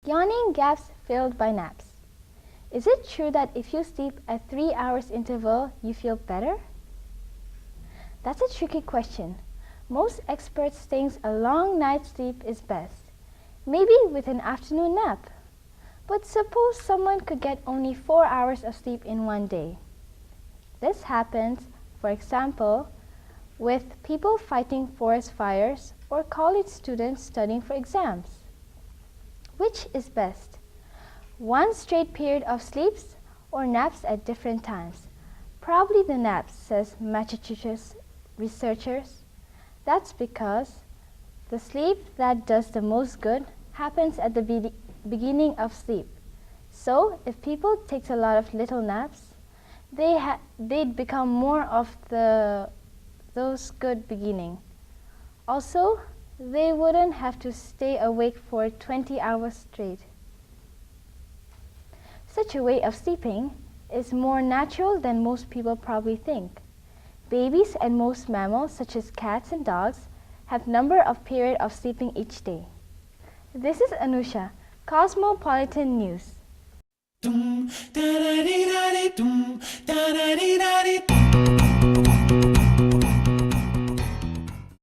Yawning gaps filled by naps. Is it true that if you sleep at 3 hours interval, you feel better? That's a tricky question. Most experts think a long night's sleep is best, maybe with an afternoon nap. But suppose someone could get only 4 hours of sleep in one day. This happens, for example, with people fighting forest fires or college students studying for exams. Which is best? One straight period of sleeps or naps at different times? Probably the naps, says Massachusetts researchers. That's because the sleep that does the most good happens at the beginning of sleep. So if people take a lot of little naps, they'd become more of those good beginning. Also, they wouldn't have to stay awake for 20 hours straight. Such a way of sleeping is more natural than most people probably think. Babies and most mammals, such as cats and dogs, have number of periods of sleeping each day. This is Anusha, Cosmopolitan News.